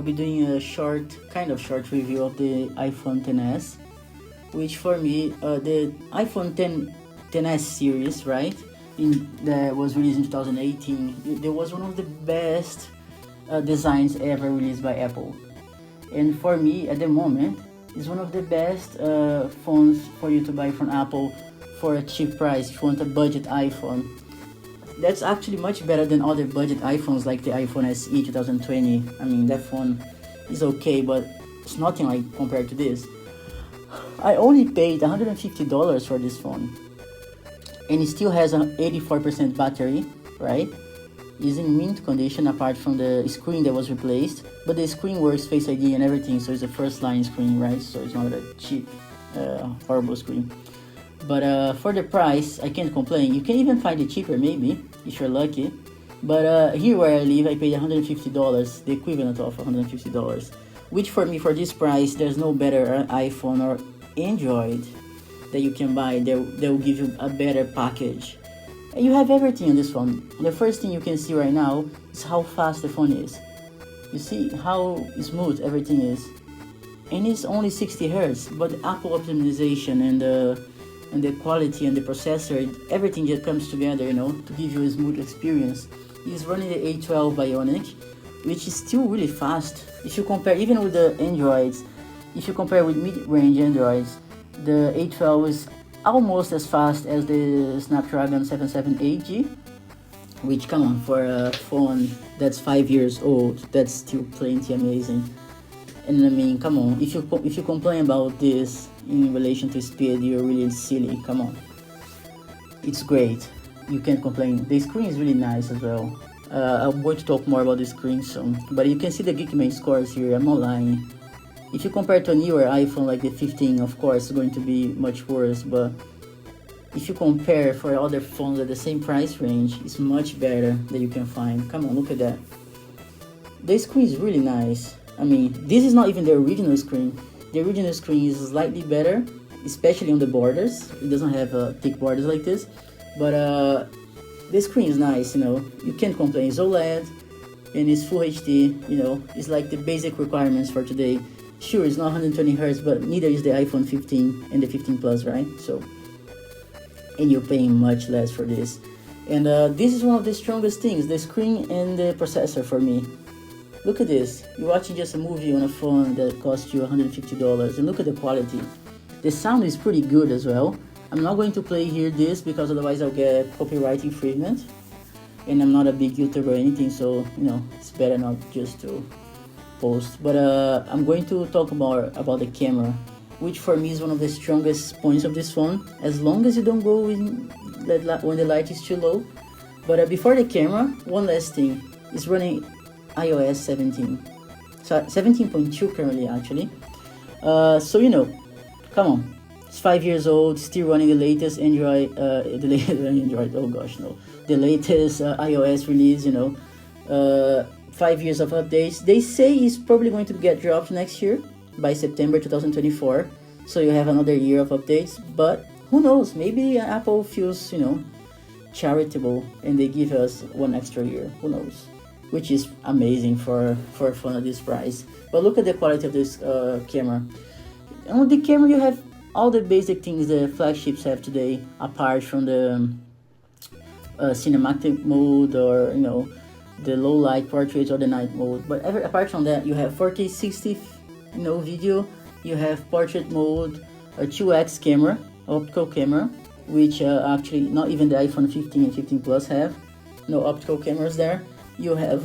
I'll be doing a kind of short review of the iPhone XS, which for me, the iPhone XS series, right, that was released in 2018, there was one of the best designs ever released by Apple. And for me, at the moment, it's one of the best phones for you to buy from Apple for a cheap price if you want a budget iPhone. That's actually much better than other budget iPhones like the iPhone SE 2020. I mean, that phone is okay, but it's nothing like compared to this. I only paid $150 for this phone, and it still has an 84% battery, right? It's in mint condition apart from the screen that was replaced, but the screen works Face ID and everything, so it's a first line screen, right? So it's not a cheap, horrible screen. But for the price, I can't complain. You can even find it cheaper maybe, if you're lucky. But here where I live, I paid $150, the equivalent of $150, which for me, for this price, there's no better iPhone or Android that you can buy that will give you a better package. And you have everything on this phone. The first thing you can see right now is how fast the phone is. You see how smooth everything is. And it's only 60 Hz, but Apple optimization and the quality and the processor, everything just comes together, to give you a smooth experience. It's running the A12 Bionic, which is still really fast. If you compare even with the Androids, if you compare with mid-range Androids, the A12 is almost as fast as the Snapdragon 778G, which, come on, for a phone that's 5 years old, that's still plenty amazing. And I mean, come on, if you complain about this in relation to speed, you're really silly. Come on, it's great. You can't complain. The screen is really nice as well. I'm going to talk more about the screen soon, but you can see the Geekbench scores here. I'm not lying. If you compare to a newer iPhone like the 15, of course, it's going to be much worse. But if you compare for other phones at the same price range, it's much better that you can find. Come on, look at that. The screen is really nice. I mean, this is not even the original screen. The original screen is slightly better, especially on the borders. It doesn't have thick borders like this, but the screen is nice. You can't complain. It's OLED and it's Full HD. It's like the basic requirements for today. Sure, it's not 120 Hz, but neither is the iPhone 15 and the 15 Plus, right? So, and you're paying much less for this. And this is one of the strongest things, the screen and the processor for me. Look at this. You're watching just a movie on a phone that costs you $150, and look at the quality. The sound is pretty good as well. I'm not going to play here this because otherwise I'll get copyright infringement, and I'm not a big YouTuber or anything, so it's better not just to post. But I'm going to talk more about the camera, which for me is one of the strongest points of this phone, as long as you don't go in when the light is too low. But before the camera, one last thing, it's running iOS 17, so 17.2 currently actually. So come on, it's 5 years old, still running the latest Android, the latest iOS release. 5 years of updates. They say it's probably going to get dropped next year by September 2024. So you have another year of updates. But who knows? Maybe Apple feels charitable and they give us one extra year. Who knows? Which is amazing for a phone at this price. But look at the quality of this camera. On the camera, you have all the basic things the flagships have today, apart from the cinematic mode or the low light portrait or the night mode. But apart from that, you have 4K 60 video. You have portrait mode, a 2x camera, optical camera, which actually not even the iPhone 15 and 15 Plus have. No optical cameras there. You have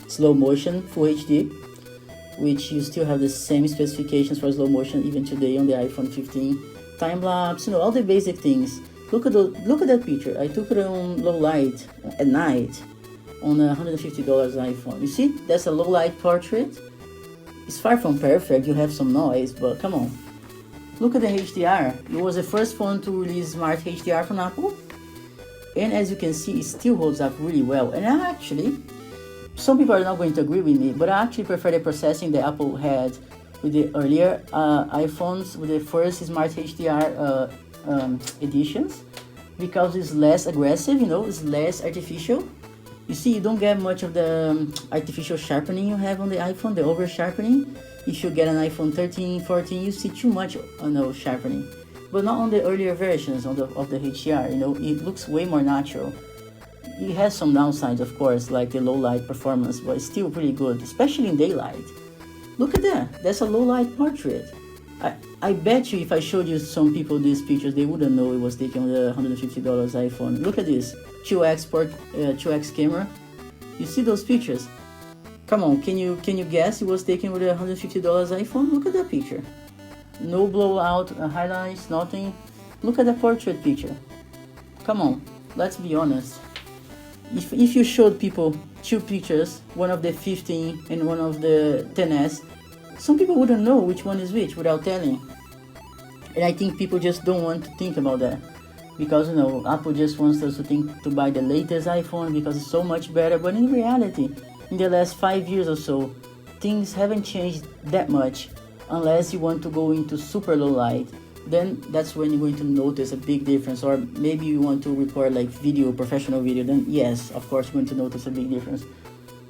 slow motion Full HD, which you still have the same specifications for slow motion even today on the iPhone 15. Time lapse, all the basic things. Look at that picture. I took it on low light at night on a $150 iPhone. You see, that's a low light portrait. It's far from perfect. You have some noise, but come on. Look at the HDR. It was the first phone to release smart HDR from Apple. And as you can see, it still holds up really well. And actually, some people are not going to agree with me, but I actually prefer the processing that Apple had with the earlier iPhones, with the first smart HDR editions, because it's less aggressive, it's less artificial. You see, you don't get much of the artificial sharpening you have on the iPhone, the over sharpening. If you get an iPhone 13, 14, you see too much sharpening. But not on the earlier versions of the HDR, it looks way more natural. It has some downsides, of course, like the low light performance, but it's still pretty good, especially in daylight. Look at that, that's a low light portrait. I bet you if I showed you some people these pictures, they wouldn't know it was taken on the $150 iPhone. Look at this, 2x camera. You see those pictures? Come on, can you guess it was taken with a $150 iPhone? Look at that picture. No blowout, highlights, nothing. Look at the portrait picture. Come on, let's be honest. If you showed people two pictures, one of the 15 and one of the 10s, some people wouldn't know which one is which without telling. And I think people just don't want to think about that. Because Apple just wants us to buy the latest iPhone because it's so much better. But in reality, in the last 5 years or so, things haven't changed that much. Unless you want to go into super low light, then that's when you're going to notice a big difference. Or maybe you want to record like video, professional video, then yes, of course you're going to notice a big difference.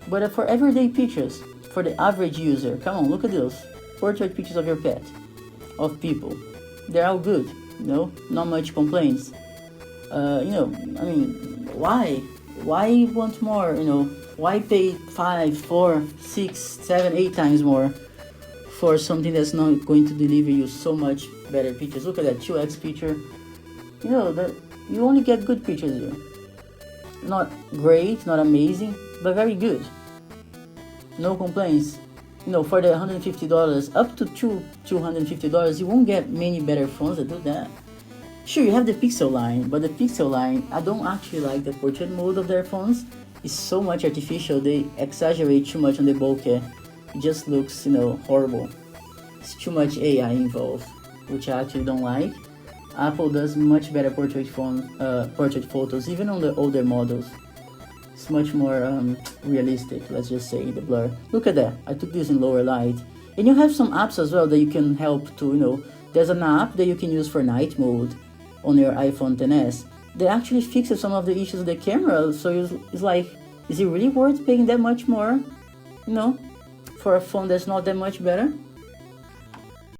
But for everyday pictures, for the average user, come on, look at those portrait pictures of your pet, of people. They're all good, not much complaints. Why want more? Why pay 5, 4, 6, 7, 8 times more for something that's not going to deliver you so much better pictures? Look at that 2x picture. You only get good pictures here. Not great, not amazing, but very good. No complaints. For the $150, up to $250, you won't get many better phones that do that. Sure, you have the Pixel line, but the Pixel line, I don't actually like the portrait mode of their phones. It's so much artificial, they exaggerate too much on the bokeh. It just looks, horrible. It's too much AI involved, which I actually don't like. Apple does much better portrait photos, even on the older models. It's much more realistic, let's just say, the blur. Look at that, I took this in lower light. And you have some apps as well that you can help to, there's an app that you can use for night mode on your iPhone XS that actually fixes some of the issues of the camera. So it's like, is it really worth paying that much more, for a phone that's not that much better?